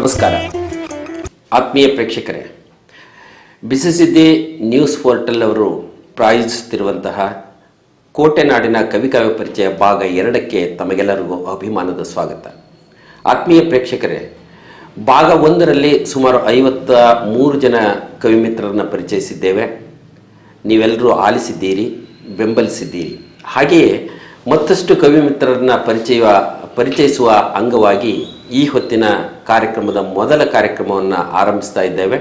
ನಮಸ್ಕಾರ ಆತ್ಮೀಯ ಪ್ರೇಕ್ಷಕರೇ, ಬಿಸಿಸಿದ್ದಿ news portal ಅವರು ಪ್ರಾಯೋಜಿಸುತ್ತಿರುವಂತಹ ಕೋಟೆನಾಡಿನ ಕವಿಕಾವ್ಯ ಪರಿಚಯ ಭಾಗ 2ಕ್ಕೆ ತಮಗೆಲ್ಲರಿಗೂ ಅಭಿಮಾನದ ಸ್ವಾಗತ. ಆತ್ಮೀಯ ಪ್ರೇಕ್ಷಕರೇ, ಭಾಗ 1ರಲ್ಲಿ ಸುಮಾರು 53 ಜನ ಕವಿಮಿತ್ರರನ್ನು ಪರಿಚಯಿಸಿದ್ದೇವೆ. ನೀವೆಲ್ಲರೂ ಆಲಿಸಿದ್ದೀರಿ, ಬೆಂಬಲಿಸಿದ್ದೀರಿ. ಹಾಗೆಯೇ ಮತ್ತಷ್ಟು ಕವಿಮಿತ್ರರನ್ನು ಪರಿಚಯಿಸುವ ಅಂಗವಾಗಿ ಈ ಹೊತ್ತಿನ ಕಾರ್ಯಕ್ರಮದ ಮೊದಲ ಕಾರ್ಯಕ್ರಮವನ್ನು ಆರಂಭಿಸ್ತಾ ಇದ್ದೇವೆ.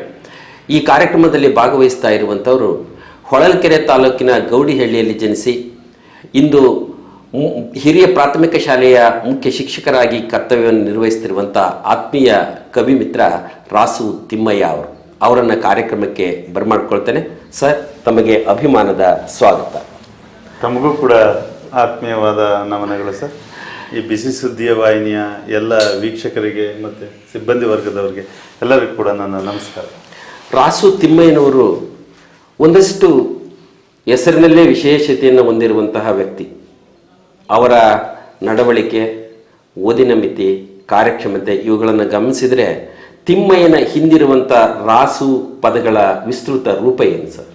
ಈ ಕಾರ್ಯಕ್ರಮದಲ್ಲಿ ಭಾಗವಹಿಸ್ತಾ ಇರುವಂಥವರು ಹೊಳಲ್ಕೆರೆ ತಾಲೂಕಿನ ಗೌಡಿಹಳ್ಳಿಯಲ್ಲಿ ಜನಿಸಿ ಇಂದು ಹಿರಿಯ ಪ್ರಾಥಮಿಕ ಶಾಲೆಯ ಮುಖ್ಯ ಶಿಕ್ಷಕರಾಗಿ ಕರ್ತವ್ಯವನ್ನು ನಿರ್ವಹಿಸುತ್ತಿರುವಂಥ ಆತ್ಮೀಯ ಕವಿಮಿತ್ರ ರಾಸು ತಿಮ್ಮಯ್ಯ ಅವರನ್ನು ಕಾರ್ಯಕ್ರಮಕ್ಕೆ ಬರಮಾಡ್ಕೊಳ್ತೇನೆ. ಸರ್, ತಮಗೆ ಅಭಿಮಾನದ ಸ್ವಾಗತ. ತಮಗೂ ಕೂಡ ಆತ್ಮೀಯವಾದ ನಮನಗಳು ಸರ್. ಈ ಬಿಸಿ ಸುದ್ದಿಯ ವಾಹಿನಿಯ ಎಲ್ಲ ವೀಕ್ಷಕರಿಗೆ ಮತ್ತು ಸಿಬ್ಬಂದಿ ವರ್ಗದವರಿಗೆ ಎಲ್ಲರಿಗೂ ಕೂಡ ನನ್ನ ನಮಸ್ಕಾರ. ರಾಸು ತಿಮ್ಮಯ್ಯನವರು ಒಂದಷ್ಟು ಹೆಸರಿನಲ್ಲೇ ವಿಶೇಷತೆಯನ್ನು ಹೊಂದಿರುವಂತಹ ವ್ಯಕ್ತಿ. ಅವರ ನಡವಳಿಕೆ, ಓದಿನ ಮಿತಿ, ಕಾರ್ಯಕ್ಷಮತೆ ಇವುಗಳನ್ನು ಗಮನಿಸಿದರೆ ತಿಮ್ಮಯ್ಯನ ಹಿಂದಿರುವಂಥ ರಾಸು ಪದಗಳ ವಿಸ್ತೃತ ರೂಪ ಏನು ಸರ್?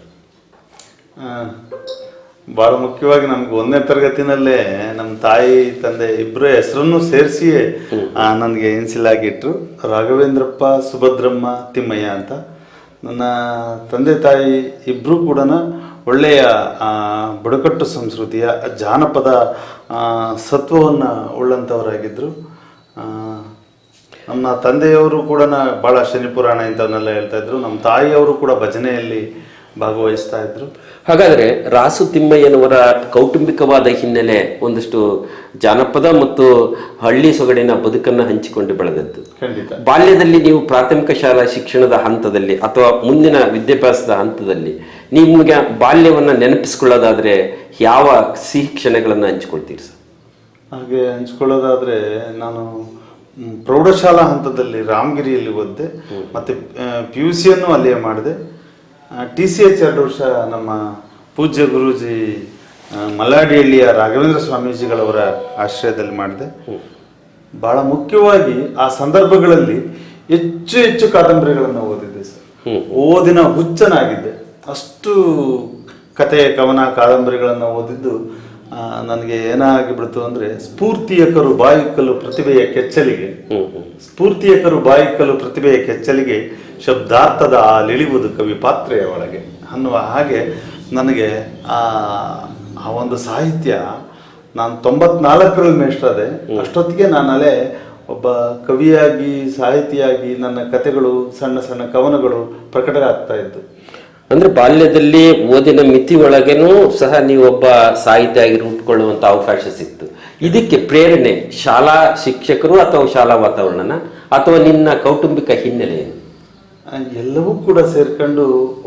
ಭಾಳ ಮುಖ್ಯವಾಗಿ ನಮ್ಗೆ 1ನೇ ತರಗತಿನಲ್ಲೇ ನಮ್ಮ ತಾಯಿ ತಂದೆ ಇಬ್ಬರ ಹೆಸರನ್ನು ಸೇರಿಸಿ ನನಗೆ ಇನ್ಸಿಲಾಗಿಟ್ರು. ರಾಘವೇಂದ್ರಪ್ಪ ಸುಭದ್ರಮ್ಮ ತಿಮ್ಮಯ್ಯ ಅಂತ. ನನ್ನ ತಂದೆ ತಾಯಿ ಇಬ್ಬರು ಕೂಡ ಒಳ್ಳೆಯ ಬುಡಕಟ್ಟು ಸಂಸ್ಕೃತಿಯ ಜಾನಪದ ಸತ್ವವನ್ನು ಉಳ್ಳಂಥವರಾಗಿದ್ದರು. ನಮ್ಮ ತಂದೆಯವರು ಕೂಡ ಭಾಳ ಶನಿ ಪುರಾಣ ಇಂಥವನ್ನೆಲ್ಲ ಹೇಳ್ತಾ ಇದ್ರು. ನಮ್ಮ ತಾಯಿಯವರು ಕೂಡ ಭಜನೆಯಲ್ಲಿ ಭಾಗವಹಿಸ್ತಾ ಇದ್ರು. ಹಾಗಾದರೆ ರಾಸು ತಿಮ್ಮಯ್ಯನವರ ಕೌಟುಂಬಿಕವಾದ ಹಿನ್ನೆಲೆ ಒಂದಷ್ಟು ಜಾನಪದ ಮತ್ತು ಹಳ್ಳಿ ಸೊಗಡಿನ ಬದುಕನ್ನು ಹಂಚಿಕೊಂಡು ಬೆಳೆದದ್ದು. ಖಂಡಿತ. ಬಾಲ್ಯದಲ್ಲಿ ನೀವು ಪ್ರಾಥಮಿಕ ಶಾಲಾ ಶಿಕ್ಷಣದ ಹಂತದಲ್ಲಿ ಅಥವಾ ಮುಂದಿನ ವಿದ್ಯಾಭ್ಯಾಸದ ಹಂತದಲ್ಲಿ ನಿಮಗೆ ಬಾಲ್ಯವನ್ನು ನೆನಪಿಸ್ಕೊಳ್ಳೋದಾದ್ರೆ ಯಾವ ಸಿಹಿ ಕ್ಷಣಗಳನ್ನು ಹಂಚಿಕೊಳ್ತೀರಿ ಸರ್? ಹಾಗೆ ಹಂಚ್ಕೊಳ್ಳೋದಾದರೆ, ನಾನು ಪ್ರೌಢಶಾಲಾ ಹಂತದಲ್ಲಿ ರಾಮಗಿರಿಯಲ್ಲಿ ಓದಿದೆ ಮತ್ತು PUC ಅಲ್ಲಿಯೇ ಮಾಡಿದೆ. TCH 2 ವರ್ಷ ನಮ್ಮ ಪೂಜ್ಯ ಗುರೂಜಿ ಮಲ್ಲಾಡಿಹಳ್ಳಿಯ ರಾಘವೇಂದ್ರ ಸ್ವಾಮೀಜಿಗಳವರ ಆಶ್ರಯದಲ್ಲಿ ಮಾಡಿದೆ. ಭಾಳ ಮುಖ್ಯವಾಗಿ ಆ ಸಂದರ್ಭಗಳಲ್ಲಿ ಹೆಚ್ಚು ಹೆಚ್ಚು ಕಾದಂಬರಿಗಳನ್ನು ಓದಿದ್ದೆ ಸರ್. ಓದಿನ ಹುಚ್ಚನಾಗಿದ್ದೆ. ಅಷ್ಟು ಕತೆ, ಕವನ, ಕಾದಂಬರಿಗಳನ್ನು ಓದಿದ್ದು ನನಗೆ ಏನಾಗಿಬಿಡ್ತು ಅಂದರೆ, ಸ್ಫೂರ್ತಿಯಕರು ಬಾಯಿಕ್ಕಲು ಪ್ರತಿಭೆಯ ಕೆಚ್ಚಲಿಗೆ, ಸ್ಫೂರ್ತಿಯಕರು ಬಾಯಿಕ್ಕಲು ಪ್ರತಿಭೆಯ ಕೆಚ್ಚಲಿಗೆ, ಶಬ್ದಾರ್ಥದ ಆ ಲಿಳಿವುದು ಕವಿ ಪಾತ್ರೆಯ ಒಳಗೆ ಅನ್ನುವ ಹಾಗೆ ನನಗೆ ಆ ಒಂದು ಸಾಹಿತ್ಯ, ನಾನು 94ರಲ್ಲಿ ಮೇಷ್ಟ್ರಾದೆ. ಅಷ್ಟೊತ್ತಿಗೆ ನಾನಲ್ಲೇ ಒಬ್ಬ ಕವಿಯಾಗಿ, ಸಾಹಿತಿಯಾಗಿ ನನ್ನ ಕತೆಗಳು, ಸಣ್ಣ ಸಣ್ಣ ಕವನಗಳು ಪ್ರಕಟ ಆಗ್ತಾ ಇದ್ದು. ಅಂದ್ರೆ ಬಾಲ್ಯದಲ್ಲಿ ಓದಿನ ಮಿತಿ ಒಳಗೇನೂ ಸಹ ನೀವೊಬ್ಬ ಸಾಹಿತಿಯಾಗಿ ರೂಪುಕೊಳ್ಳುವಂತ ಅವಕಾಶ ಸಿಕ್ತು. ಇದಕ್ಕೆ ಪ್ರೇರಣೆ ಶಾಲಾ ಶಿಕ್ಷಕರು ಅಥವಾ ಶಾಲಾ ವಾತಾವರಣ ಅಥವಾ ನಿನ್ನ ಕೌಟುಂಬಿಕ ಹಿನ್ನೆಲೆ? ಎಲ್ಲವೂ ಕೂಡ ಸೇರ್ಕೊಂಡು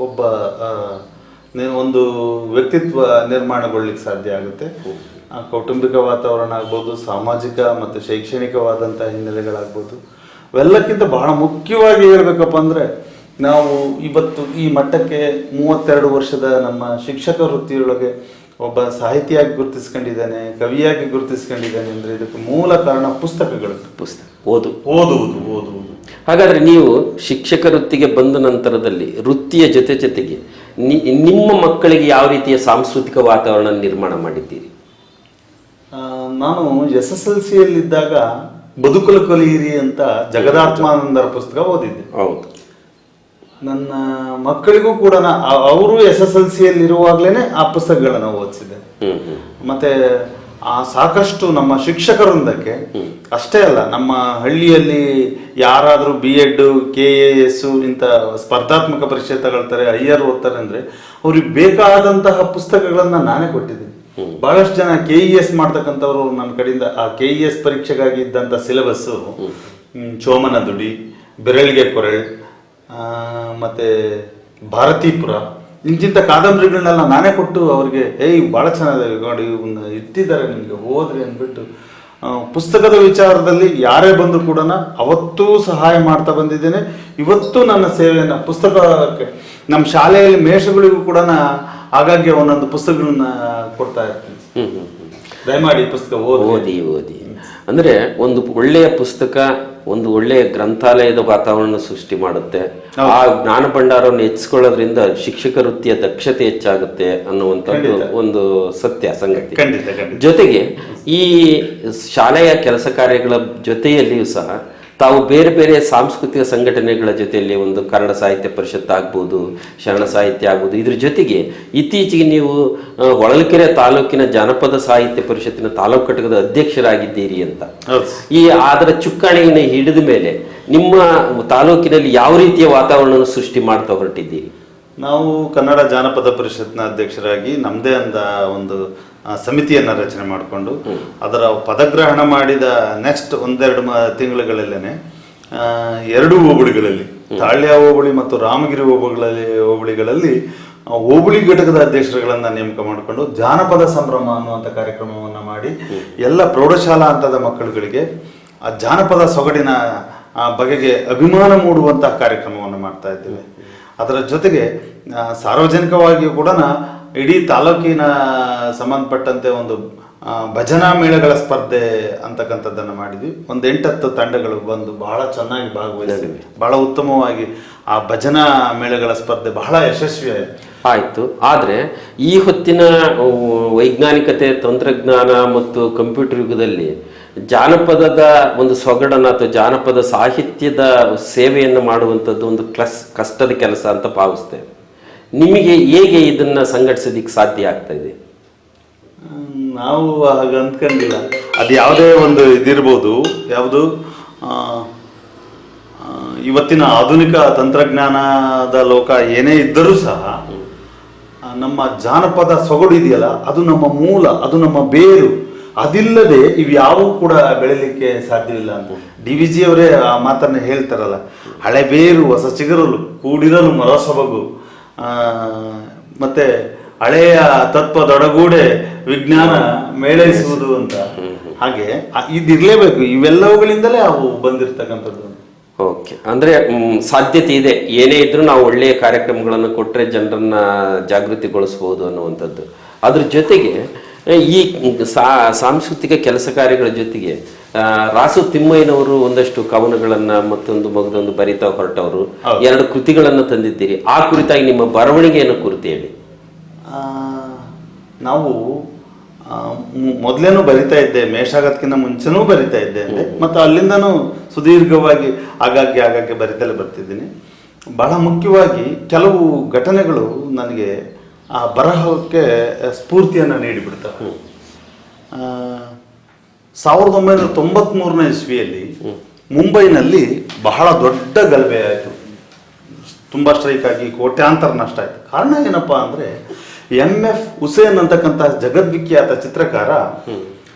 ಒಬ್ಬ ಒಂದು ವ್ಯಕ್ತಿತ್ವ ನಿರ್ಮಾಣಗೊಳ್ಳಿಕ್ಕೆ ಸಾಧ್ಯ ಆಗುತ್ತೆ. ಕೌಟುಂಬಿಕ ವಾತಾವರಣ ಆಗ್ಬೋದು, ಸಾಮಾಜಿಕ ಮತ್ತು ಶೈಕ್ಷಣಿಕವಾದಂಥ ಹಿನ್ನೆಲೆಗಳಾಗ್ಬೋದು. ಅವೆಲ್ಲಕ್ಕಿಂತ ಬಹಳ ಮುಖ್ಯವಾಗಿ ಹೇಳ್ಬೇಕಪ್ಪ ಅಂದರೆ, ನಾವು ಇವತ್ತು ಈ ಮಟ್ಟಕ್ಕೆ 32 ವರ್ಷದ ನಮ್ಮ ಶಿಕ್ಷಕ ವೃತ್ತಿಯೊಳಗೆ ಒಬ್ಬ ಸಾಹಿತಿಯಾಗಿ ಗುರುತಿಸ್ಕೊಂಡಿದ್ದಾನೆ, ಕವಿಯಾಗಿ ಗುರುತಿಸ್ಕೊಂಡಿದ್ದಾನೆ ಅಂದರೆ ಇದಕ್ಕೆ ಮೂಲ ಕಾರಣ ಪುಸ್ತಕಗಳು. ಓದುವುದು. ಹಾಗಾದ್ರೆ ನೀವು ಶಿಕ್ಷಕ ವೃತ್ತಿಗೆ ಬಂದ ನಂತರದಲ್ಲಿ ವೃತ್ತಿಯ ಜೊತೆಗೆ ನಿಮ್ಮ ಮಕ್ಕಳಿಗೆ ಯಾವ ರೀತಿಯ ಸಾಂಸ್ಕೃತಿಕ ವಾತಾವರಣ ನಿರ್ಮಾಣ ಮಾಡಿದ್ದೀರಿ? ನಾನು SSLCಯಲ್ಲಿದ್ದಾಗ ಬದುಕಲು ಕಲಿಯಿರಿ ಅಂತ ಜಗದಾತ್ಮಾನಂದರ ಪುಸ್ತಕ ಓದಿದ್ದೆ. ಹೌದು. ನನ್ನ ಮಕ್ಕಳಿಗೂ ಕೂಡ ಅವರು SSLCಯಲ್ಲಿರುವಾಗಲೇ ಆ ಪುಸ್ತಕಗಳನ್ನು ಓದಿಸಿದೆ. ಮತ್ತೆ ಸಾಕಷ್ಟು ನಮ್ಮ ಶಿಕ್ಷಕರೊಂದಕ್ಕೆ ಅಷ್ಟೇ ಅಲ್ಲ, ನಮ್ಮ ಹಳ್ಳಿಯಲ್ಲಿ ಯಾರಾದರೂ BEd, KAS ಇಂಥ ಸ್ಪರ್ಧಾತ್ಮಕ ಪರೀಕ್ಷೆ ತಗೊಳ್ತಾರೆ, ಹೈಯರ್ ಓದ್ತಾರೆ ಅಂದರೆ ಅವ್ರಿಗೆ ಬೇಕಾದಂತಹ ಪುಸ್ತಕಗಳನ್ನ ನಾನೇ ಕೊಟ್ಟಿದ್ದೀನಿ. ಬಹಳಷ್ಟು ಜನ KES ಮಾಡ್ತಕ್ಕಂಥವ್ರು ನನ್ನ ಕಡೆಯಿಂದ ಆ KES ಪರೀಕ್ಷೆಗಾಗಿ ಇದ್ದಂಥ ಸಿಲೆಬಸ್ಸು ಚೋಮನ ದುಡಿ, ಬೆರಳಿಗೆ ಕೊರಳ್, ಮತ್ತೆ ಭಾರತೀಪುರ ಇಂಥ ಕಾದಂಬರಿಗಳನ್ನೆಲ್ಲ ನಾನೇ ಕೊಟ್ಟು ಅವ್ರಿಗೆ ಭಾಳ ಚೆನ್ನಾಗಿದೆ ನೋಡಿ, ಇಟ್ಟಿದ್ದಾರೆ ನಿಮಗೆ ಓದ್ರಿ ಅಂದ್ಬಿಟ್ಟು ಪುಸ್ತಕದ ವಿಚಾರದಲ್ಲಿ ಯಾರೇ ಬಂದರೂ ಕೂಡ ಅವತ್ತೂ ಸಹಾಯ ಮಾಡ್ತಾ ಬಂದಿದ್ದೇನೆ. ಇವತ್ತು ನನ್ನ ಸೇವೆಯನ್ನು ಪುಸ್ತಕಕ್ಕೆ ನಮ್ಮ ಶಾಲೆಯಲ್ಲಿ ಮೇಷಗಳಿಗೂ ಕೂಡ ಆಗಾಗ್ಗೆ ಒಂದೊಂದು ಪುಸ್ತಕಗಳನ್ನ ಕೊಡ್ತಾ ಇರ್ತೀನಿ. ದಯಮಾಡಿ ಪುಸ್ತಕ ಓದಿ. ಅಂದ್ರೆ ಒಂದು ಒಳ್ಳೆಯ ಪುಸ್ತಕ ಒಂದು ಒಳ್ಳೆಯ ಗ್ರಂಥಾಲಯದ ವಾತಾವರಣ ಸೃಷ್ಟಿ ಮಾಡುತ್ತೆ. ಆ ಜ್ಞಾನ ಭಂಡಾರವನ್ನು ಹೆಚ್ಚಿಕೊಳ್ಳೋದ್ರಿಂದ ಶಿಕ್ಷಕ ವೃತ್ತಿಯ ದಕ್ಷತೆ ಹೆಚ್ಚಾಗುತ್ತೆ ಅನ್ನುವಂಥದ್ದು ಒಂದು ಸತ್ಯ ಸಂಗತಿ. ಜೊತೆಗೆ ಈ ಶಾಲೆಯ ಕೆಲಸ ಕಾರ್ಯಗಳ ಜೊತೆಯಲ್ಲಿಯೂ ಸಹ ತಾವು ಬೇರೆ ಬೇರೆ ಸಾಂಸ್ಕೃತಿಕ ಸಂಘಟನೆಗಳ ಜೊತೆಯಲ್ಲಿ ಒಂದು ಕನ್ನಡ ಸಾಹಿತ್ಯ ಪರಿಷತ್ ಆಗ್ಬೋದು, ಶರಣ ಸಾಹಿತ್ಯ ಆಗ್ಬೋದು, ಇದ್ರ ಜೊತೆಗೆ ಇತ್ತೀಚೆಗೆ ನೀವು ಹೊಳಲ್ಕೆರೆ ತಾಲೂಕಿನ ಜಾನಪದ ಸಾಹಿತ್ಯ ಪರಿಷತ್ತಿನ ತಾಲೂಕು ಘಟಕದ ಅಧ್ಯಕ್ಷರಾಗಿದ್ದೀರಿ ಅಂತ. ಅದರ ಚುಕ್ಕಾಣಿಯನ್ನು ಹಿಡಿದ ಮೇಲೆ ನಿಮ್ಮ ತಾಲೂಕಿನಲ್ಲಿ ಯಾವ ರೀತಿಯ ವಾತಾವರಣ ಸೃಷ್ಟಿ ಮಾಡ್ತಾ ಹೊರಟಿದ್ದೀರಿ? ನಾವು ಕನ್ನಡ ಜಾನಪದ ಪರಿಷತ್ನ ಅಧ್ಯಕ್ಷರಾಗಿ ನಮ್ಮದೇ ಅಂದ ಒಂದು ಸಮಿತಿಯನ್ನು ರಚನೆ ಮಾಡಿಕೊಂಡು ಅದರ ಪದಗ್ರಹಣ ಮಾಡಿದ ನೆಕ್ಸ್ಟ್ ಒಂದೆರಡು ತಿಂಗಳುಗಳಲ್ಲೇನೆ 2 ಹೋಬಳಿಗಳಲ್ಲಿ, ತಾಳ್ಯ ಹೋಬಳಿ ಮತ್ತು ರಾಮಗಿರಿ ಹೋಬಳಿಗಳಲ್ಲಿ ಹೋಬಳಿ ಘಟಕದ ಅಧ್ಯಕ್ಷರುಗಳನ್ನ ನೇಮಕ ಮಾಡಿಕೊಂಡು ಜಾನಪದ ಸಂಭ್ರಮ ಅನ್ನುವಂಥ ಕಾರ್ಯಕ್ರಮವನ್ನು ಮಾಡಿ ಎಲ್ಲ ಪ್ರೌಢಶಾಲಾ ಹಂತದ ಮಕ್ಕಳುಗಳಿಗೆ ಆ ಜಾನಪದ ಸೊಗಡಿನ ಬಗೆಗೆ ಅಭಿಮಾನ ಮೂಡುವಂತಹ ಕಾರ್ಯಕ್ರಮವನ್ನು ಮಾಡ್ತಾ ಇದ್ದೇವೆ. ಅದರ ಜೊತೆಗೆ ಸಾರ್ವಜನಿಕವಾಗಿಯೂ ಕೂಡ ಇಡೀ ತಾಲೂಕಿನ ಸಂಬಂಧಪಟ್ಟಂತೆ ಒಂದು ಭಜನಾ ಮೇಳಗಳ ಸ್ಪರ್ಧೆ ಅಂತಕ್ಕಂಥದ್ದನ್ನು ಮಾಡಿದ್ವಿ. ಒಂದು 8-10 ತಂಡಗಳು ಬಂದು ಬಹಳ ಚೆನ್ನಾಗಿ ಭಾಗವಹಿಸಿದ್ವಿ. ಬಹಳ ಉತ್ತಮವಾಗಿ ಆ ಭಜನಾ ಮೇಳಗಳ ಸ್ಪರ್ಧೆ ಬಹಳ ಯಶಸ್ವಿಯಾಯಿತು. ಆಯಿತು. ಆದರೆ ಈ ಹೊತ್ತಿನ ವೈಜ್ಞಾನಿಕತೆ, ತಂತ್ರಜ್ಞಾನ ಮತ್ತು ಕಂಪ್ಯೂಟರ್ ಯುಗದಲ್ಲಿ ಜಾನಪದದ ಒಂದು ಸೊಗಡನ್ನು ಅಥವಾ ಜಾನಪದ ಸಾಹಿತ್ಯದ ಸೇವೆಯನ್ನು ಮಾಡುವಂಥದ್ದು ಒಂದು ಕಷ್ಟದ ಕೆಲಸ ಅಂತ ಭಾವಿಸ್ತೇವೆ. ನಿಮಗೆ ಹೇಗೆ ಇದನ್ನ ಸಂಘಟಿಸೋದಿಕ್ಕೆ ಸಾಧ್ಯ ಆಗ್ತಾ ಇದೆ? ನಾವು ಹಾಗೆ ಅಂದ್ಕೊಂಡಿಲ್ಲ. ಅದು ಯಾವುದೇ ಒಂದು ಇದಿರ್ಬೋದು, ಯಾವುದು ಇವತ್ತಿನ ಆಧುನಿಕ ತಂತ್ರಜ್ಞಾನದ ಲೋಕ ಏನೇ ಇದ್ದರೂ ಸಹ ನಮ್ಮ ಜಾನಪದ ಸೊಗಡು ಇದೆಯಲ್ಲ, ಅದು ನಮ್ಮ ಮೂಲ, ಅದು ನಮ್ಮ ಬೇರು. ಅದಿಲ್ಲದೆ ಇವು ಯಾವೂ ಕೂಡ ಬೆಳಿಲಿಕ್ಕೆ ಸಾಧ್ಯವಿಲ್ಲ ಅಂತ DVG ಅವರೇ ಆ ಮಾತನ್ನು ಹೇಳ್ತಾರಲ್ಲ, ಹಳೆ ಬೇರು ಹೊಸ ಚಿಗುರಲು ಕೂಡಿರಲು ಮರಸೊಬಗು, ಮತ್ತೆ ಹಳೆಯ ತತ್ವದೊಡಗೂಡೆ ವಿಜ್ಞಾನ ಮೇಳೈಸುವುದು ಅಂತ. ಹಾಗೆ ಇದಿರ್ಲೇಬೇಕು, ಇವೆಲ್ಲವುಗಳಿಂದಲೇ ಅವು ಬಂದಿರ್ತಕ್ಕಂಥದ್ದು. ಓಕೆ, ಅಂದ್ರೆ ಸಾಧ್ಯತೆ ಇದೆ. ಏನೇ ಇದ್ರೂ ನಾವು ಒಳ್ಳೆಯ ಕಾರ್ಯಕ್ರಮಗಳನ್ನು ಕೊಟ್ಟರೆ ಜನರನ್ನ ಜಾಗೃತಿಗೊಳಿಸಬಹುದು ಅನ್ನುವಂಥದ್ದು. ಅದ್ರ ಜೊತೆಗೆ ಈ ಸಾಂಸ್ಕೃತಿಕ ಕೆಲಸ ಕಾರ್ಯಗಳ ಜೊತೆಗೆ ರಾಸು ತಿಮ್ಮಯ್ಯನವರು ಒಂದಷ್ಟು ಕವನಗಳನ್ನ ಮತ್ತೊಂದು ಮಗದೊಂದು ಬರಿತಾ ಹೊರಟವರು 2 ಕೃತಿಗಳನ್ನು ತಂದಿದ್ದೀರಿ. ಆ ಕುರಿತಾಗಿ ನಿಮ್ಮ ಬರವಣಿಗೆಯನ್ನು ಕುರಿತು ಹೇಳಿ. ನಾವು ಮೊದಲೇನೂ ಬರಿತಾ ಇದ್ದೆ, ಮೇಷಾಗತ್ಕಿಂತ ಮುಂಚೆನೂ ಬರಿತಾ ಇದ್ದೆ ಅಂದೆ, ಮತ್ತು ಅಲ್ಲಿಂದನೂ ಸುದೀರ್ಘವಾಗಿ ಆಗಾಗ್ಗೆ ಬರಿತಲೇ ಬರ್ತಿದ್ದೀನಿ. ಬಹಳ ಮುಖ್ಯವಾಗಿ ಕೆಲವು ಘಟನೆಗಳು ನನಗೆ ಆ ಬರಹಕ್ಕೆ ಸ್ಫೂರ್ತಿಯನ್ನು ನೀಡಿಬಿಡ್ತವೆ. 1993ನೇ ಇಸ್ವಿಯಲ್ಲಿ ಮುಂಬೈನಲ್ಲಿ ಬಹಳ ದೊಡ್ಡ ಗಲಭೆ ಆಯಿತು. ತುಂಬ ಸ್ಟ್ರೈಕ್ ಆಗಿ ಕೋಟ್ಯಾಂತರ ನಷ್ಟ ಆಯಿತು. ಕಾರಣ ಏನಪ್ಪಾ ಅಂದರೆ MF ಹುಸೇನ್ ಅಂತಕ್ಕಂಥ ಜಗದ್ವಿಖ್ಯಾತ ಚಿತ್ರಕಾರ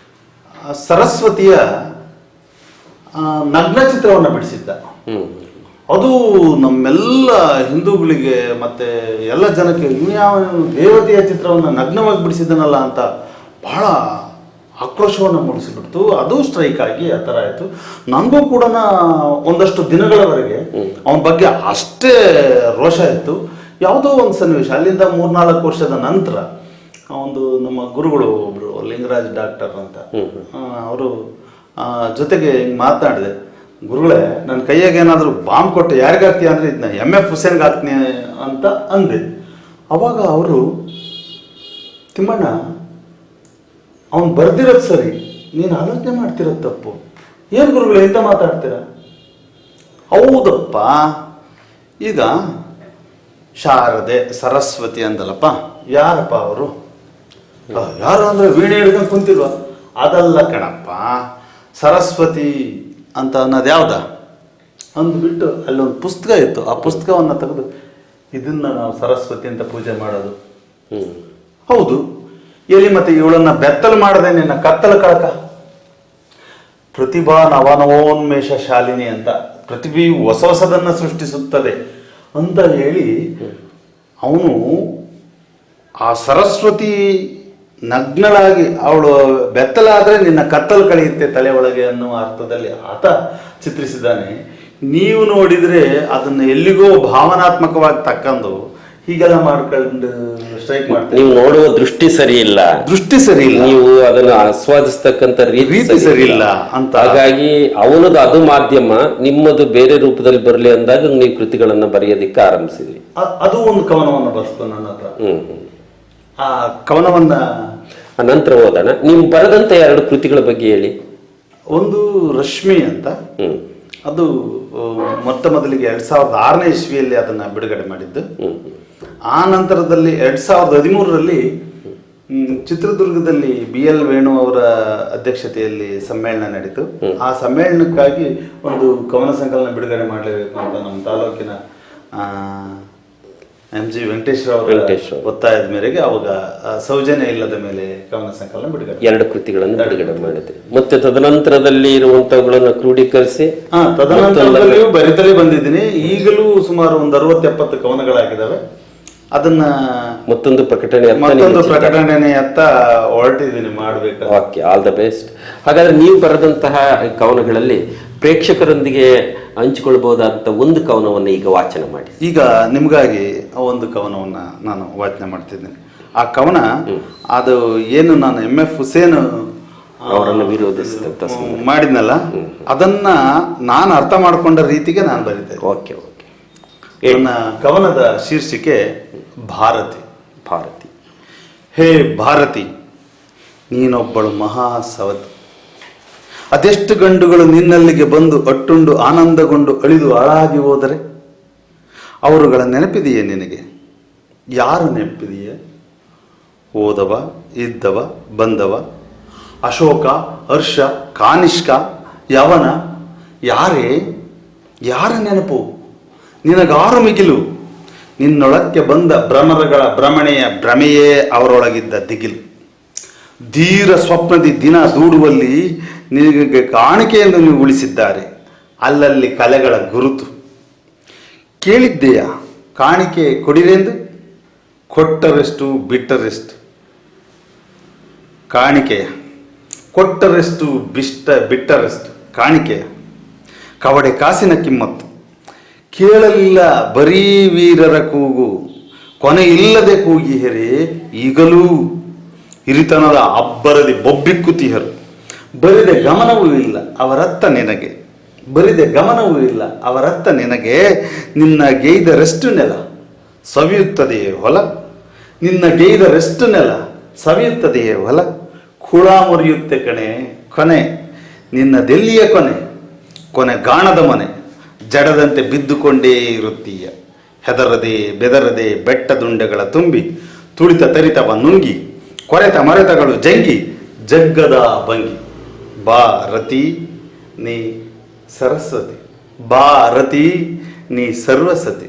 ಸರಸ್ವತಿಯ ನಗ್ನ ಚಿತ್ರವನ್ನು ಬಿಡಿಸಿದ್ದ. ಅದು ನಮ್ಮೆಲ್ಲ ಹಿಂದೂಗಳಿಗೆ ಮತ್ತೆ ಎಲ್ಲ ಜನಕ್ಕೆ ಇನ್ಯಾವ ದೇವತೆಯ ಚಿತ್ರವನ್ನು ನಗ್ನವಾಗಿ ಬಿಡಿಸಿದನಲ್ಲ ಅಂತ ಬಹಳ ಆಕ್ರೋಶವನ್ನು ಮೂಡಿಸಿಬಿಡ್ತು. ಅದು ಸ್ಟ್ರೈಕ್ ಆಗಿ ಆ ಥರ ಆಯಿತು. ನನಗೂ ಕೂಡ ಒಂದಷ್ಟು ದಿನಗಳವರೆಗೆ ಅವನ ಬಗ್ಗೆ ಅಷ್ಟೇ ರೋಷ ಇತ್ತು. ಯಾವುದೋ ಒಂದು ಸನ್ನಿವೇಶ, ಅಲ್ಲಿಂದ 3-4 ವರ್ಷದ ನಂತರ ಒಂದು ನಮ್ಮ ಗುರುಗಳು ಒಬ್ರು ಲಿಂಗರಾಜ್ ಡಾಕ್ಟರ್ ಅಂತ, ಅವರು ಜೊತೆಗೆ ಹಿಂಗೆ ಮಾತನಾಡಿದೆ, ಗುರುಗಳೇ ನನ್ನ ಕೈಯಾಗ ಏನಾದರೂ ಬಾಂಬ್ ಕೊಟ್ಟು ಯಾರಿಗೆ ಹಾಕ್ತೀಯ ಅಂದರೆ ಇದನ್ನ MF ಹುಸೇನ್ಗೆ ಹಾಕ್ತೀನಿ ಅಂತ ಅಂದೆ. ಅವಾಗ ಅವರು, ತಿಮ್ಮಣ್ಣ ಅವನು ಬರ್ದಿರೋದು ಸರಿ, ನೀನು ಆಲೋಚನೆ ಮಾಡ್ತಿರೋದು ತಪ್ಪು. ಏನು ಗುರುಗಳು ಎಂತ ಮಾತಾಡ್ತೀರ? ಹೌದಪ್ಪ, ಈಗ ಶಾರದೆ ಸರಸ್ವತಿ ಅಂದಲ್ಲಪ್ಪ, ಯಾರಪ್ಪ ಅವರು? ಯಾರು ಅಂದರೆ ವೀಣೆ ಹಿಡ್ಕೊಂಡು ಕುಂತಿಲ್ವ? ಅದಲ್ಲ ಕಣಪ್ಪ, ಸರಸ್ವತಿ ಅಂತ ಅನ್ನೋದು ಯಾವ್ದ ಅಂದ್ಬಿಟ್ಟು ಅಲ್ಲೊಂದು ಪುಸ್ತಕ ಇತ್ತು. ಆ ಪುಸ್ತಕವನ್ನು ತೆಗೆದು ಇದನ್ನ ನಾವು ಸರಸ್ವತಿ ಅಂತ ಪೂಜೆ ಮಾಡೋದು. ಹೌದು, ಎಲ್ಲಿ ಮತ್ತೆ ಇವಳನ್ನ ಬೆತ್ತಲು ಮಾಡದೆ ನಿನ್ನ ಕತ್ತಲು ಕಳಕ, ಪ್ರತಿಭಾ ನವನವೋನ್ಮೇಷ ಶಾಲಿನಿ ಅಂತ, ಪ್ರತಿಭೆಯು ಹೊಸ ಹೊಸದನ್ನ ಸೃಷ್ಟಿಸುತ್ತದೆ ಅಂತ ಹೇಳಿ ಅವನು ಆ ಸರಸ್ವತಿ ನಗ್ನಳಾಗಿ ಅವಳು ಬೆತ್ತಲಾದರೆ ನಿನ್ನ ಕತ್ತಲು ಕಳೆಯುತ್ತೆ ತಲೆ ಒಳಗೆ ಅನ್ನುವ ಅರ್ಥದಲ್ಲಿ ಆತ ಚಿತ್ರಿಸಿದ್ದಾನೆ. ನೀವು ನೋಡಿದರೆ ಅದನ್ನು ಎಲ್ಲಿಗೋ ಭಾವನಾತ್ಮಕವಾಗಿ ತಕ್ಕಂದು ಹೀಗೆಲ್ಲ ಮಾಡ್ಕೊಂಡು ಸ್ಟ್ರೈಕ್ ಮಾಡ್ತಾರೆ. ನೀವು ನೋಡುವ ದೃಷ್ಟಿ ಸರಿ ಇಲ್ಲ, ದೃಷ್ಟಿ ಸರಿ ಇಲ್ಲ, ನೀವು ಅದನ್ನ ಆಸ್ವಾದಿಸ್ತಕ್ಕಂಥ ರೀತಿ ಸರಿ ಇಲ್ಲ ಅಂತ. ಹಾಗಾಗಿ ಅವನದು ಅದು ಮಾಧ್ಯಮ, ನಿಮ್ಮದು ಬೇರೆ ರೂಪದಲ್ಲಿ ಬರಲಿ ಅಂದಾಗ ನೀವು ಕೃತಿಗಳನ್ನ ಬರೆಯೋದಿಕ್ಕೆ ಆರಂಭಿಸಿದ್ರಿ. ಅದು ಒಂದು ಕವನವನ್ನು ಬರೆಸ್ತು ನನ್ನ ಹತ್ರ. ಆ ಕವನವನ್ನ ನಂತರ ಓದೋಣ. ನೀವು ಬರೆದಂತ 2 ಕೃತಿಗಳ ಬಗ್ಗೆ ಹೇಳಿ. ಒಂದು ರಶ್ಮಿ ಅಂತ, ಅದು ಮೊತ್ತ ಮೊದಲಿಗೆ 2006ನೇ ಇಸ್ವಿಯಲ್ಲಿ ಅದನ್ನ ಬಿಡುಗಡೆ ಮಾಡಿದ್ದು. ಆ ನಂತರದಲ್ಲಿ 2013ರಲ್ಲಿ ಚಿತ್ರದುರ್ಗದಲ್ಲಿ BL ವೇಣು ಅವರ ಅಧ್ಯಕ್ಷತೆಯಲ್ಲಿ ಸಮ್ಮೇಳನ ನಡೀತು. ಆ ಸಮ್ಮೇಳನಕ್ಕಾಗಿ ಒಂದು ಕವನ ಸಂಕಲನ ಬಿಡುಗಡೆ ಮಾಡಲೇಬೇಕು ಅಂತ ನಮ್ಮ ತಾಲೂಕಿನ MG ವೆಂಕಟೇಶ್ವರ ಅವರ ಒತ್ತಾಯದ ಮೇರೆಗೆ ಅವಾಗ ಸೌಜನ್ಯ ಇಲ್ಲದ ಮೇಲೆ ಕವನ ಸಂಕಲನ ಬಿಡುಗಡೆ 2 ಕೃತಿಗಳನ್ನು ಬಿಡುಗಡೆ ಮಾಡಿದೆ. ಮತ್ತೆ ತದನಂತರದಲ್ಲಿ ಇರುವಂತವುಗಳನ್ನು ಕ್ರೋಢೀಕರಿಸಿ ತದನಂತರದಲ್ಲಿಯೂ ಬರಿತಲೇ ಬಂದಿದ್ದೀನಿ. ಈಗಲೂ ಸುಮಾರು ಒಂದು 60-70 ಕವನಗಳಾಗಿದ್ದಾವೆ. ಅದನ್ನ ಮತ್ತೊಂದು ಪ್ರಕಟಣೆಯತ್ತ ಹೊರಟಿದ್ದೀನಿ ಮಾಡಬೇಕು. Okay, all the best. ಹಾಗಾದ್ರೆ ನೀವು ಬರೆದಂತಹ ಕವನಗಳಲ್ಲಿ ಪ್ರೇಕ್ಷಕರೊಂದಿಗೆ ಹಂಚಿಕೊಳ್ಬಹುದಾದಂಥ ಒಂದು ಕವನವನ್ನು ಈಗ ವಾಚನ ಮಾಡಿ. ಈಗ ನಿಮಗಾಗಿ ಒಂದು ಕವನವನ್ನ ನಾನು ವಾಚನ ಮಾಡ್ತಿದ್ದೇನೆ. ಆ ಕವನ ಅದು ಏನು ನಾನು MF ಹುಸೇನ್ ಅವರನ್ನು ವಿರೋಧಿಸಿದಂತ ಮಾಡಿದ್ನಲ್ಲ, ಅದನ್ನ ನಾನು ಅರ್ಥ ಮಾಡ್ಕೊಂಡ ರೀತಿಗೆ ನಾನು ಬರೀತೇನೆ. ಓಕೆ. ನನ್ನ ಕವನದ ಶೀರ್ಷಿಕೆ ಭಾರತಿ. ಭಾರತಿ. ಹೇ ಭಾರತಿ, ನೀನೊಬ್ಬಳು ಮಹಾ ಸವತಿ. ಅದೆಷ್ಟು ಗಂಡುಗಳು ನಿನ್ನಲ್ಲಿಗೆ ಬಂದು ಅಟ್ಟುಂಡು ಆನಂದಗೊಂಡು ಅಳಿದು ಹಾಳಾಗಿ ಹೋದರೆ ಅವರುಗಳ ನೆನಪಿದೆಯೇ ನಿನಗೆ? ಯಾರು ನೆನಪಿದೆಯೇ? ಹೋದವ, ಇದ್ದವ, ಬಂದವ, ಅಶೋಕ, ಹರ್ಷ, ಕಾನಿಷ್ಕ, ಯವನ, ಯಾರ ನೆನಪು ನಿನಗಾರು ಮಿಗಿಲು? ನಿನ್ನೊಳಕ್ಕೆ ಬಂದ ಭ್ರಮರಗಳ ಭ್ರಮಣೆಯ ಭ್ರಮೆಯೇ ಅವರೊಳಗಿದ್ದ ದಿಗಿಲು. ಧೀರ ಸ್ವಪ್ನದಿ ದಿನ ದೂಡುವಲ್ಲಿ ನಿನಗೆ ಕಾಣಿಕೆಯನ್ನು ನೀವು ಉಳಿಸಿದ್ದಾರೆ, ಅಲ್ಲಲ್ಲಿ ಕಲೆಗಳ ಗುರುತು. ಕೇಳಿದ್ದೆಯಾ ಕಾಣಿಕೆ ಕೊಡಿರೆಂದು? ಕೊಟ್ಟರೆಷ್ಟು ಬಿಟ್ಟರೆಷ್ಟು ಕಾಣಿಕೆಯ, ಕೊಟ್ಟರೆಷ್ಟು ಬಿಟ್ಟರೆಷ್ಟು ಕಾಣಿಕೆಯ. ಕವಡೆ ಕಾಸಿನ ಕಿಮ್ಮತ್ತು ಕೇಳಲಿಲ್ಲ ಬರೀ ವೀರರ ಕೂಗು, ಕೊನೆ ಇಲ್ಲದೆ ಕೂಗಿಹೆರೆ ಈಗಲೂ ಹಿರಿತನದ ಅಬ್ಬರದಿ ಬೊಬ್ಬಿಕ್ಕುತಿಹರು. ಬರಿದ ಗಮನವೂ ಇಲ್ಲ ಅವರತ್ತ ನಿನಗೆ, ಬರಿದ ಗಮನವೂ ಇಲ್ಲ ಅವರತ್ತ ನಿನಗೆ. ನಿನ್ನ ಗೈದರೆಷ್ಟು ನೆಲ ಸವಿಯುತ್ತದೆಯೇ ಹೊಲ, ನಿನ್ನ ಗೈದರೆಷ್ಟು ನೆಲ ಸವಿಯುತ್ತದೆಯೇ ಹೊಲ. ಕುಳ ಮುರಿಯುತ್ತೆ ಕಣೆ ಕೊನೆ ನಿನ್ನದೆಲ್ಲಿಯ ಕೊನೆ ಗಾಣದ ಮನೆ. ಜಡದಂತೆ ಬಿದ್ದುಕೊಂಡೇ ಇರುತ್ತೀಯ, ಹೆದರದೆ ಬೆದರದೆ ಬೆಟ್ಟದುಂಡೆಗಳ ತುಂಬಿ ತುಳಿತ ತರಿತವ ನುಂಗಿ ಕೊರೆತ ಮರೆತಗಳು ಜಂಗಿ ಜಗ್ಗದ ಭಂಗಿ. ಬಾ ರತಿ ನೀ ಸರಸ್ವತಿ, ಬಾ ರತಿ ನೀ ಸರ್ವಸತಿ.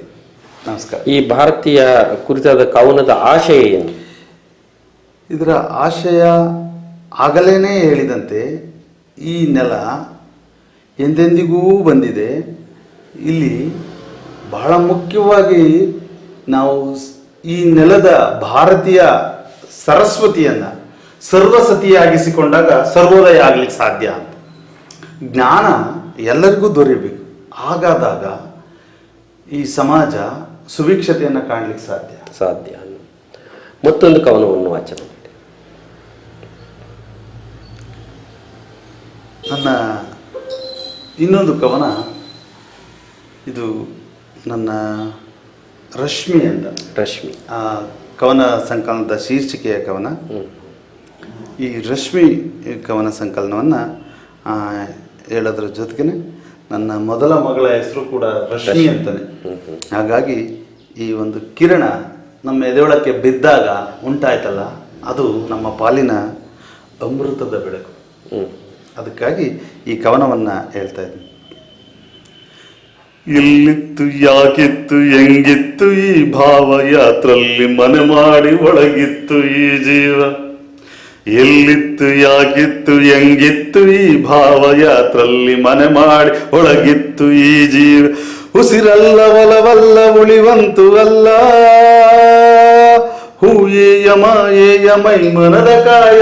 ನಮಸ್ಕಾರ. ಈ ಭಾರತೀಯ ಕುರಿತಾದ ಕವನದ ಆಶಯ ಏನು? ಇದರ ಆಶಯ ಆಗಲೇನೆ ಹೇಳಿದಂತೆ ಈ ನೆಲ ಎಂದೆಂದಿಗೂ ಬಂದಿದೆ. ಇಲ್ಲಿ ಬಹಳ ಮುಖ್ಯವಾಗಿ ನಾವು ಈ ನೆಲದ ಭಾರತೀಯ ಸರಸ್ವತಿಯನ್ನು ಸರ್ವಸತಿಯಾಗಿಸಿಕೊಂಡಾಗ ಸರ್ವೋದಯ ಆಗ್ಲಿಕ್ಕೆ ಸಾಧ್ಯ ಅಂತ. ಜ್ಞಾನ ಎಲ್ಲರಿಗೂ ದೊರೆಯಬೇಕು. ಹಾಗಾದಾಗ ಈ ಸಮಾಜ ಸುಭಿಕ್ಷತೆಯನ್ನು ಕಾಣಲಿಕ್ಕೆ ಸಾಧ್ಯ. ಮತ್ತೊಂದು ಕವನವನ್ನು ವಾಚನ ಮಾಡಿ. ನನ್ನ ಇನ್ನೊಂದು ಕವನ ಇದು ನನ್ನ ರಶ್ಮಿ ಅಂತ. ರಶ್ಮಿ ಆ ಕವನ ಸಂಕಲನದ ಶೀರ್ಷಿಕೆಯ ಕವನ. ಈ ರಶ್ಮಿ ಕವನ ಸಂಕಲನವನ್ನು ಹೇಳೋದ್ರ ಜೊತೆಗೆ ನನ್ನ ಮೊದಲ ಮಗಳ ಹೆಸರು ಕೂಡ ರಶ್ಮಿ ಅಂತಾನೆ. ಹಾಗಾಗಿ ಈ ಒಂದು ಕಿರಣ ನಮ್ಮ ಎದೆಯೊಳಕ್ಕೆ ಬಿದ್ದಾಗ ಉಂಟಾಯ್ತಲ್ಲ, ಅದು ನಮ್ಮ ಪಾಲಿನ ಅಮೃತದ ಬೆಳಕು. ಅದಕ್ಕಾಗಿ ಈ ಕವನವನ್ನು ಹೇಳ್ತಾ ಇದ್ದೀನಿ. ಎಲ್ಲಿತ್ತು ಯಾಕಿತ್ತು ಹೆಂಗಿತ್ತು ಈ ಭಾವ, ಯಾತ್ರಲ್ಲಿ ಮನೆ ಮಾಡಿ ಒಳಗಿತ್ತು ಈ ಜೀವ. ಎಲ್ಲಿತ್ತು ಯಾಕಿತ್ತು ಹೆಂಗಿತ್ತು ಈ ಭಾವ, ಯಾತ್ರಲ್ಲಿ ಮನೆ ಮಾಡಿ ಒಳಗಿತ್ತು ಈ ಜೀವ. ಉಸಿರಲ್ಲ ಒಲವಲ್ಲ ಉಳಿವಂತು ಅಲ್ಲ, ಹೂಯೇಯ ಮೈ ಮನದ ಕಾಯ.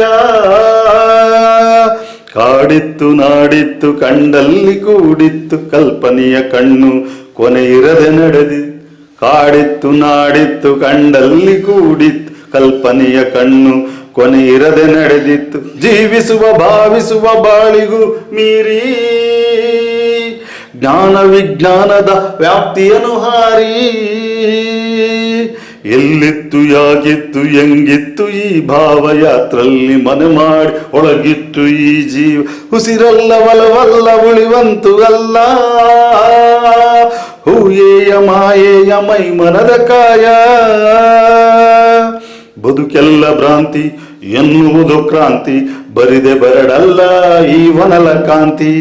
ಕಾಡಿತ್ತು ನಾಡಿತ್ತು ಕಂಡಲ್ಲಿ ಕೂಡಿತ್ತು ಕಲ್ಪನೆಯ ಕಣ್ಣು, ಕೊನೆ ಇರದೆ ನಡೆದಿ ಕಾಡಿತ್ತು ನಾಡಿತ್ತು ಕಂಡಲ್ಲಿ ಕೂಡಿತ್ತು ಕಲ್ಪನೆಯ ಕಣ್ಣು ಕೊನೆ ಇರದೆ ನಡೆದಿತ್ತು ಜೀವಿಸುವ ಭಾವಿಸುವ ಬಾಳಿಗೂ ಮೀರಿ ಜ್ಞಾನ ವಿಜ್ಞಾನದ ವ್ಯಾಪ್ತಿಯನ್ನು ಹಾರಿ ಎಲ್ಲಿತ್ತು ಯಾಕಿತ್ತು ಹೆಂಗಿತ್ತು ಈ ಭಾವಯಾತ್ರಲ್ಲಿ ಮನೆ ಮಾಡಿ ಒಳಗಿತ್ತು ಈ ಜೀವ ಉಸಿರಲ್ಲ ಒಲವಲ್ಲ ಉಳಿವಂತು ಅಲ್ಲ ಹೂಯೇಯ ಮಾಯೇಯ ಮೈ ಮನದ ಕಾಯ ಬದುಕೆಲ್ಲ ಭ್ರಾಂತಿ ಎನ್ನುವುದು ಕ್ರಾಂತಿ ಬರಿದೆ ಬರಡಲ್ಲ ಈ ವನಲ ಕಾಂತಿ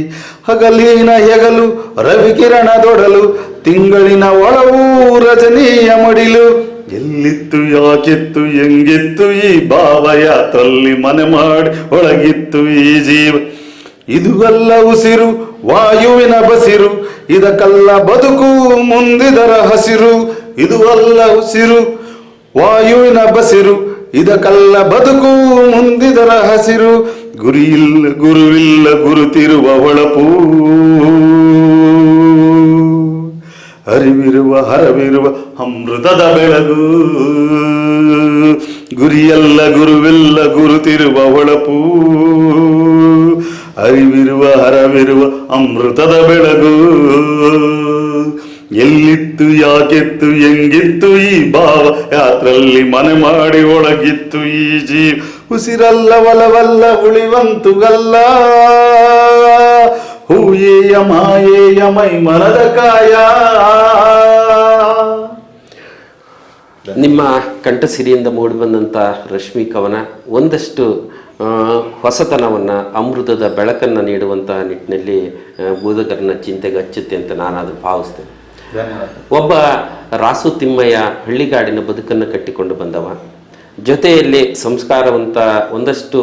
ಹಗಲಿನ ಹೆಗಲು ರವಿಕಿರಣದೊಡಲು ತಿಂಗಳಿನ ಒಳವು ರಜನೀಯ ಮಡಿಲು ಎಲ್ಲಿತ್ತು ಯಾಕಿತ್ತು ಹೆಂಗಿತ್ತು ಈ ಭಾವಯಾತ್ರಲ್ಲಿ ಮನೆ ಮಾಡಿ ಒಳಗಿತ್ತು ಈ ಜೀವ ಇದು ಅಲ್ಲ ಉಸಿರು ವಾಯುವಿನ ಬಸಿರು ಇದಕ್ಕಲ್ಲ ಬದುಕು ಮುಂದಿದರ ಹಸಿರು ಇದು ಅಲ್ಲ ಉಸಿರು ವಾಯುವಿನ ಬಸಿರು ಇದಕ್ಕಲ್ಲ ಬದುಕು ಮುಂದಿದರ ಹಸಿರು ಗುರಿಯಿಲ್ಲ ಗುರುವಿಲ್ಲ ಗುರುತಿರುವ ಹೊಳಪು ಅರಿವಿರುವ ಹರವಿರುವ ಅಮೃತದ ಬೆಳಗು ಗುರಿಯಲ್ಲ ಗುರುವಿಲ್ಲ ಗುರುತಿರುವ ಹೊಳಪು ಅರಿವಿರುವ ಹರವಿರುವ ಅಮೃತದ ಬೆಳಗು ಎಲ್ಲಿತ್ತು ಯಾಕಿತ್ತು ಹೆಂಗಿತ್ತು ಈ ಭಾವ ಯಾತ್ರಲ್ಲಿ ಮನೆ ಮಾಡಿ ಒಳಗಿತ್ತು ಈ ಜೀವ ಉಸಿರಲ್ಲ ಒಲವಲ್ಲ ಉಳಿವಂತು ಅಲ್ಲ ಹೂಯೇಯ ಮಾಯೇಯ ಮೈ ಮನದ ಕಾಯ. ನಿಮ್ಮ ಕಂಠಸಿರಿಯಿಂದ ಮೂಡಿಬಂದಂಥ ರಶ್ಮಿ ಕವನ ಒಂದಷ್ಟು ಹೊಸತನವನ್ನು ಅಮೃತದ ಬೆಳಕನ್ನು ನೀಡುವಂತಹ ನಿಟ್ಟಿನಲ್ಲಿ ಬೋಧಕರನ್ನ ಚಿಂತೆಗೆ ಹಚ್ಚುತ್ತೆ ಅಂತ ನಾನು ಅದು ಭಾವಿಸ್ತೇನೆ. ಒಬ್ಬ ರಾಸು ತಿಮ್ಮಯ್ಯ ಹಳ್ಳಿಗಾಡಿನ ಬದುಕನ್ನು ಕಟ್ಟಿಕೊಂಡು ಬಂದವ, ಜೊತೆಯಲ್ಲಿ ಸಂಸ್ಕಾರವಂತ ಒಂದಷ್ಟು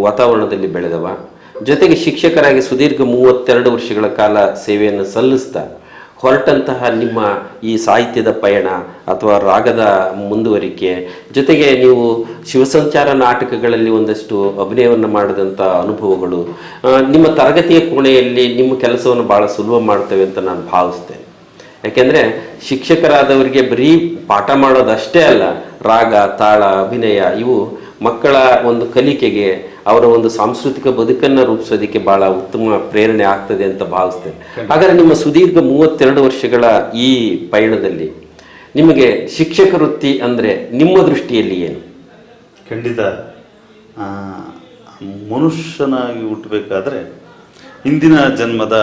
ವಾತಾವರಣದಲ್ಲಿ ಬೆಳೆದವ, ಜೊತೆಗೆ ಶಿಕ್ಷಕರಾಗಿ ಸುದೀರ್ಘ 32 ವರ್ಷಗಳ ಕಾಲ ಸೇವೆಯನ್ನು ಸಲ್ಲಿಸ್ತಾ ಹೊರಟಂತಹ ನಿಮ್ಮ ಈ ಸಾಹಿತ್ಯದ ಪಯಣ ಅಥವಾ ರಾಗದ ಮುಂದುವರಿಕೆ, ಜೊತೆಗೆ ನೀವು ಶಿವಸಂಚಾರ ನಾಟಕಗಳಲ್ಲಿ ಒಂದಷ್ಟು ಅಭಿನಯವನ್ನು ಮಾಡಿದಂಥ ಅನುಭವಗಳು ನಿಮ್ಮ ತರಗತಿಯ ಕೋಣೆಯಲ್ಲಿ ನಿಮ್ಮ ಕೆಲಸವನ್ನು ಭಾಳ ಸುಲಭ ಮಾಡ್ತವೆ ಅಂತ ನಾನು ಭಾವಿಸ್ತೇನೆ. ಯಾಕೆಂದರೆ ಶಿಕ್ಷಕರಾದವರಿಗೆ ಬರೀ ಪಾಠ ಮಾಡೋದಷ್ಟೇ ಅಲ್ಲ, ರಾಗ ತಾಳ ಅಭಿನಯ ಇವು ಮಕ್ಕಳ ಒಂದು ಕಲಿಕೆಗೆ, ಅವರ ಒಂದು ಸಾಂಸ್ಕೃತಿಕ ಬದುಕನ್ನು ರೂಪಿಸೋದಕ್ಕೆ ಬಹಳ ಉತ್ತಮ ಪ್ರೇರಣೆ ಆಗ್ತದೆ ಅಂತ ಭಾವಿಸ್ತೇನೆ. ಹಾಗಾದರೆ ನಿಮ್ಮ ಸುದೀರ್ಘ 32 ವರ್ಷಗಳ ಈ ಪಯಣದಲ್ಲಿ ನಿಮಗೆ ಶಿಕ್ಷಕ ವೃತ್ತಿ ಅಂದರೆ ನಿಮ್ಮ ದೃಷ್ಟಿಯಲ್ಲಿ ಏನು? ಖಂಡಿತ ಮನುಷ್ಯನಾಗಿ ಹುಟ್ಟಬೇಕಾದ್ರೆ ಹಿಂದಿನ ಜನ್ಮದ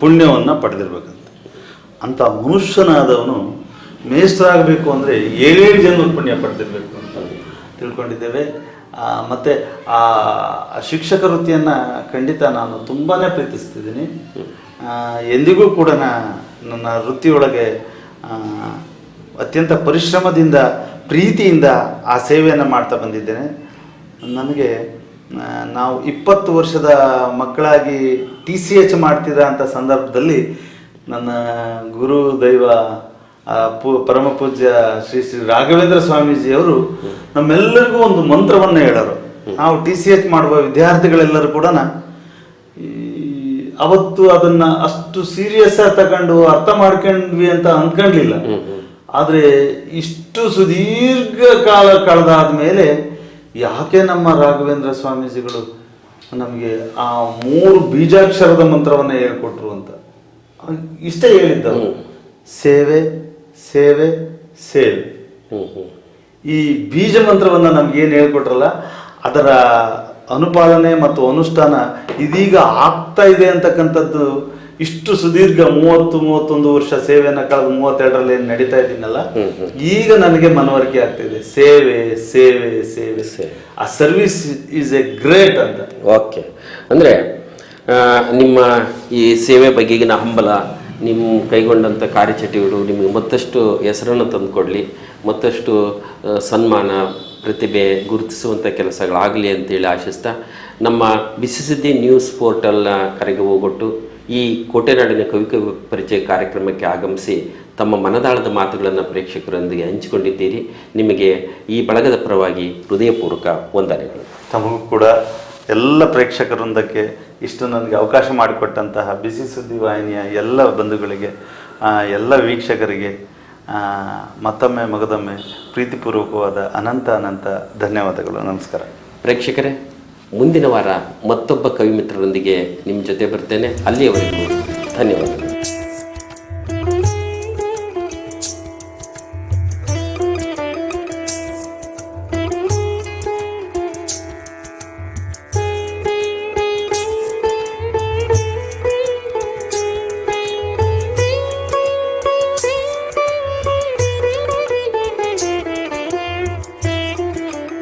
ಪುಣ್ಯವನ್ನು ಪಡೆದಿರ್ಬೇಕಂತ. ಅಂಥ ಮನುಷ್ಯನಾದವನು ಮೇಷ್ಟ್ರಾಗಬೇಕು ಅಂದರೆ 7 ಜನ್ಮದ ಪುಣ್ಯ ಪಡೆದಿರಬೇಕು ಅಂತ ತಿಳ್ಕೊಂಡಿದ್ದೇವೆ. ಮತ್ತು ಆ ಶಿಕ್ಷಕ ವೃತ್ತಿಯನ್ನು ಖಂಡಿತ ನಾನು ತುಂಬಾ ಪ್ರೀತಿಸ್ತಿದ್ದೀನಿ. ಎಂದಿಗೂ ಕೂಡ ನನ್ನ ವೃತ್ತಿಯೊಳಗೆ ಅತ್ಯಂತ ಪರಿಶ್ರಮದಿಂದ ಪ್ರೀತಿಯಿಂದ ಆ ಸೇವೆಯನ್ನು ಮಾಡ್ತಾ ಬಂದಿದ್ದೇನೆ. ನನಗೆ ನಾವು 20 ವರ್ಷದ ಮಕ್ಕಳಾಗಿ TCH ಮಾಡ್ತಿದ್ದ ಅಂಥ ಸಂದರ್ಭದಲ್ಲಿ ನನ್ನ ಗುರು ದೈವ ಪರಮ ಪೂಜ್ಯ ಶ್ರೀ ಶ್ರೀ ರಾಘವೇಂದ್ರ ಸ್ವಾಮೀಜಿಯವರು ನಮ್ಮೆಲ್ಲರಿಗೂ ಒಂದು ಮಂತ್ರವನ್ನು ಹೇಳೋರು. ನಾವು TCH ಮಾಡುವ ವಿದ್ಯಾರ್ಥಿಗಳೆಲ್ಲರೂ ಕೂಡ ಅವತ್ತು ಅದನ್ನ ಅಷ್ಟು ಸೀರಿಯಸ್ ಆಗಿ ತಗೊಂಡು ಅರ್ಥ ಮಾಡ್ಕೊಂಡ್ವಿ ಅಂತ ಅಂದ್ಕೊಂಡ್ಲಿಲ್ಲ. ಆದರೆ ಇಷ್ಟು ಸುದೀರ್ಘ ಕಾಲ ಕಳೆದಾದ ಮೇಲೆ ಯಾಕೆ ನಮ್ಮ ರಾಘವೇಂದ್ರ ಸ್ವಾಮೀಜಿಗಳು ನಮಗೆ ಆ 3 ಬೀಜಾಕ್ಷರದ ಮಂತ್ರವನ್ನು ಹೇಳ್ಕೊಟ್ರು ಅಂತ ಇಷ್ಟೇ ಹೇಳಿದ್ದವು. ಸೇವೆ ಸೇವೆ ಸೇವೆ. ಈ ಬೀಜ ಮಂತ್ರವನ್ನು ನಮ್ಗೇನು ಹೇಳ್ಕೊಟ್ರಲ್ಲ, ಅದರ ಅನುಪಾಲನೆ ಮತ್ತು ಅನುಷ್ಠಾನ ಇದೀಗ ಆಗ್ತಾ ಇದೆ ಅಂತಕ್ಕಂಥದ್ದು. ಇಷ್ಟು ಸುದೀರ್ಘ 30-31 ವರ್ಷ ಸೇವೆಯನ್ನು ಕಳೆದು 32ರಲ್ಲಿ ಏನು ನಡೀತಾ ಇದ್ದೀನಲ್ಲ, ಈಗ ನನಗೆ ಮನವರಿಕೆ ಆಗ್ತಿದೆ. ಸೇವೆ ಸೇವೆ ಸೇವೆ ಸೇವೆ, ಆ ಸರ್ವಿಸ್ ಈಸ್ ಎ ಗ್ರೇಟ್ ಅಂತ. ಓಕೆ, ಅಂದರೆ ನಿಮ್ಮ ಈ ಸೇವೆ ಬಗೆಗಿನ ಹಂಬಲ, ನಿಮ್ಮ ಕೈಗೊಂಡಂಥ ಕಾರ್ಯಚಟುವಟಿಕೆಗಳು ನಿಮಗೆ ಮತ್ತಷ್ಟು ಹೆಸರನ್ನು ತಂದುಕೊಡಲಿ, ಮತ್ತಷ್ಟು ಸನ್ಮಾನ ಪ್ರತಿಭೆ ಗುರುತಿಸುವಂಥ ಕೆಲಸಗಳಾಗಲಿ ಅಂತೇಳಿ ಆಶಿಸ್ತಾ, ನಮ್ಮ ಬಿಸಿ ಸುದ್ದಿ ನ್ಯೂಸ್ ಪೋರ್ಟಲ್ನ ಕರೆಗೆ ಹೋಗೊಟ್ಟು ಈ ಕೋಟೆನಾಡಿನ ಕವಿ ಪರಿಚಯ ಕಾರ್ಯಕ್ರಮಕ್ಕೆ ಆಗಮಿಸಿ ತಮ್ಮ ಮನದಾಳದ ಮಾತುಗಳನ್ನು ಪ್ರೇಕ್ಷಕರೊಂದಿಗೆ ಹಂಚಿಕೊಂಡಿದ್ದೀರಿ. ನಿಮಗೆ ಈ ಬಳಗದ ಪರವಾಗಿ ಹೃದಯಪೂರ್ವಕ ವಂದನೆಗಳು. ತಮಗೂ ಕೂಡ ಎಲ್ಲ ಪ್ರೇಕ್ಷಕರೊಂದಕ್ಕೆ ಇಷ್ಟು ನನಗೆ ಅವಕಾಶ ಮಾಡಿಕೊಟ್ಟಂತಹ ಬಿಸಿ ಸುದ್ದಿ ವಾಹಿನಿಯ ಎಲ್ಲ ಬಂಧುಗಳಿಗೆ, ಎಲ್ಲ ವೀಕ್ಷಕರಿಗೆ ಮತ್ತೊಮ್ಮೆ ಮಗದೊಮ್ಮೆ ಪ್ರೀತಿಪೂರ್ವಕವಾದ ಅನಂತ ಧನ್ಯವಾದಗಳು. ನಮಸ್ಕಾರ. ಪ್ರೇಕ್ಷಕರೇ, ಮುಂದಿನ ವಾರ ಮತ್ತೊಬ್ಬ ಕವಿಮಿತ್ರರೊಂದಿಗೆ ನಿಮ್ಮ ಜೊತೆ ಬರ್ತೇನೆ. ಅಲ್ಲಿಯವರೆಗೂ ಧನ್ಯವಾದಗಳು.